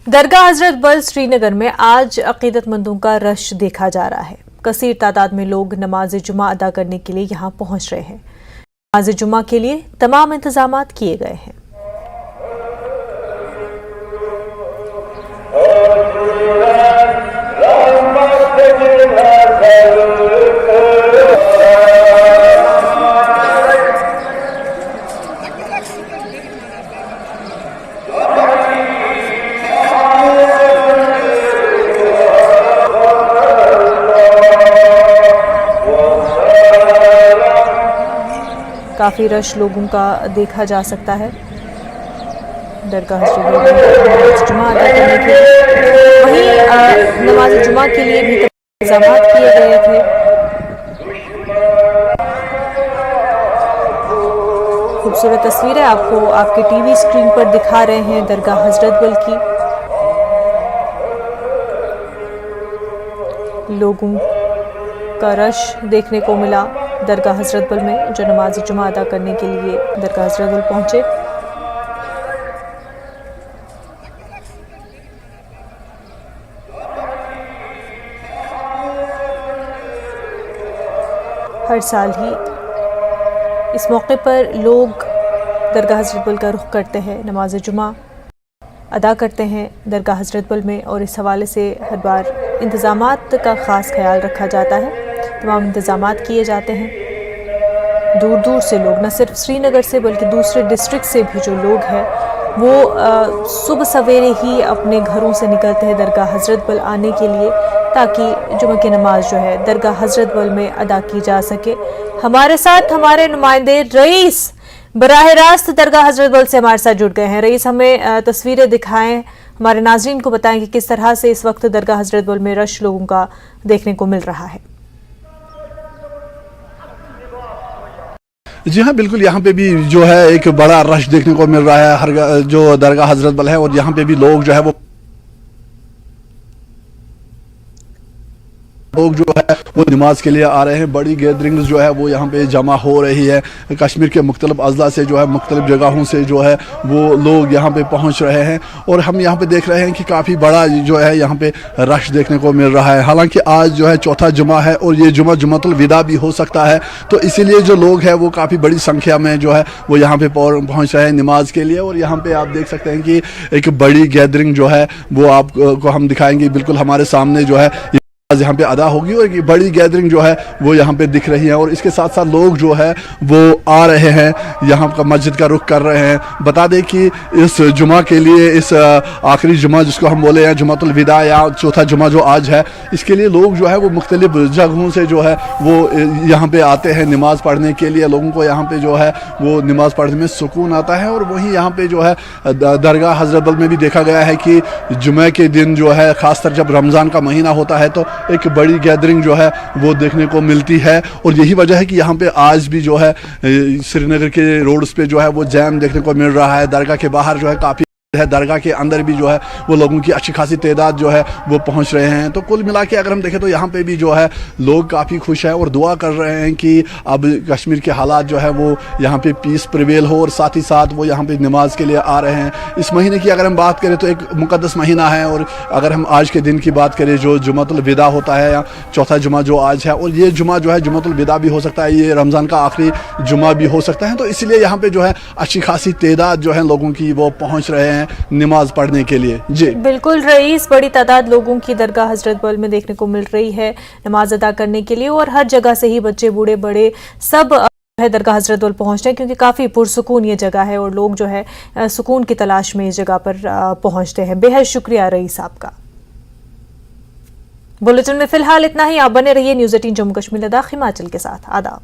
दरगाह हजरत बल श्रीनगर में आज अकीदतमंदों का रश देखा जा रहा है। कसीर तादाद में लोग नमाज जुमा अदा करने के लिए यहां पहुंच रहे हैं। नमाज जुमा के लिए तमाम इंतजाम किए गए हैं। काफ़ी रश लोगों का देखा जा सकता है। दरगाह नमाज जुमा अदा करने के लिए वहीं नमाज जुमा के लिए भी इंतजाम किए गए थे। खूबसूरत तस्वीरें आपको आपके टीवी स्क्रीन पर दिखा रहे हैं दरगाह हजरत बल की। लोगों का रश देखने को मिला दरगाह हजरत बल में, जो नमाज जुमा अदा करने के लिए दरगाह हजरत बल पहुंचे। हर साल ही इस मौके पर लोग दरगाह हजरत बल का रुख करते हैं, नमाज जुमा अदा करते हैं दरगाह हजरत बल में, और इस हवाले से हर बार इंतज़ामात का ख़ास ख्याल रखा जाता है। तमाम इंतज़ामात किए जाते हैं। दूर दूर से लोग, न सिर्फ श्रीनगर से बल्कि दूसरे डिस्ट्रिक्ट से भी जो लोग हैं वो सुबह सवेरे ही अपने घरों से निकलते हैं दरगाह हजरत बल आने के लिए, ताकि जुमे की नमाज जो है दरगाह हजरत बल में अदा की जा सके। हमारे साथ हमारे नुमाइंदे रईस बराह रास्त दरगाह हजरत बल से हमारे साथ जुड़ गए हैं। रईस, हमें तस्वीरें दिखाएं, हमारे नाज़रीन को बताएं कि किस तरह से इस वक्त दरगाह हजरत बल में रश लोगों का देखने को मिल रहा है। जी हाँ, बिल्कुल, यहाँ पे भी जो है एक बड़ा रश देखने को मिल रहा है हर जो दरगाह हजरत बल है, और यहाँ पे भी लोग जो है वो नमाज के लिए आ रहे हैं। बड़ी गैदरिंग्स जो है वो यहाँ पे जमा हो रही है। कश्मीर के मुख्तलिफ अजला से जो है, मुख्तलिफ जगहों से जो है वो लोग यहाँ पे पहुँच रहे हैं, और हम यहाँ पे देख रहे हैं कि काफ़ी बड़ा जो है यहाँ पे रश देखने को मिल रहा है। हालांकि आज जो है चौथा जुमा है और ये जुमा जुमातुल विदा भी हो सकता है, तो इसीलिए जो लोग हैं वो काफ़ी बड़ी संख्या में जो है वो यहाँ पे पहुँच रहे हैं नमाज के लिए। और यहाँ पे आप देख सकते हैं कि एक बड़ी गैदरिंग जो है वो आपको हम दिखाएंगे। बिल्कुल हमारे सामने जो है यहाँ पे अदा होगी, और एक बड़ी गैदरिंग जो है वो यहाँ पे दिख रही है, और इसके साथ साथ लोग जो है वो आ रहे हैं, यहाँ का मस्जिद का रुख कर रहे हैं। बता दें कि इस जुमा के लिए, इस आखिरी जुमा जिसको हम बोले हैं जुमातुल विदा या चौथा जुमा जो आज है, इसके लिए लोग जो है वो मुख्तलिफ जगहों से जो है वो यहाँ पे आते हैं नमाज़ पढ़ने के लिए। लोगों को यहाँ पे जो है वो नमाज़ पढ़ने में सुकून आता है। और वहीं यहाँ पे जो है दरगाह हजरत बल में भी देखा गया है कि जुमे के दिन जो है, ख़ासतर जब रमज़ान का महीना होता है, तो एक बड़ी गैदरिंग जो है वो देखने को मिलती है। और यही वजह है कि यहाँ पे आज भी जो है श्रीनगर के रोड्स पे जो है वो जैम देखने को मिल रहा है। दरगाह के बाहर जो है काफ़ी है, दरगाह के अंदर भी जो है वो लोगों की अच्छी खासी तादाद जो है वो पहुंच रहे हैं। तो कुल मिला के अगर हम देखें तो यहाँ पे भी जो है लोग काफ़ी खुश है और दुआ कर रहे हैं कि अब कश्मीर के हालात जो है वो यहाँ पे पीस प्रिवेल हो, और साथ ही साथ वो यहाँ पे नमाज के लिए आ रहे हैं। इस महीने की अगर हम बात करें तो एक मुकद्दस महीना है, और अगर हम आज के दिन की बात करें जो जुमातुल विदा होता है, या चौथा जुमा जो आज है, और ये जुमा जो है जुमातुल विदा भी हो सकता है, ये रमज़ान का आखिरी जुमा भी हो सकता है। तो इसलिए यहाँ पे जो है अच्छी खासी तादाद जो है लोगों की वो पहुँच रहे हैं नमाज पढ़ने के लिए। जी बिल्कुल रईस, बड़ी तादाद लोगों की दरगाह हजरत बल में देखने को मिल रही है नमाज अदा करने के लिए, और हर जगह से ही बच्चे बूढ़े बड़े सब है दरगाह हजरत बल पहुंचते हैं, क्योंकि काफ़ी पुरसुकून ये जगह है और लोग जो है सुकून की तलाश में इस जगह पर पहुंचते हैं। बेहद शुक्रिया रईस आपका। बुलेटिन में फिलहाल इतना ही। आप बने रहिए न्यूज़ 18 जम्मू कश्मीर लद्दाख हिमाचल के साथ। आदाब।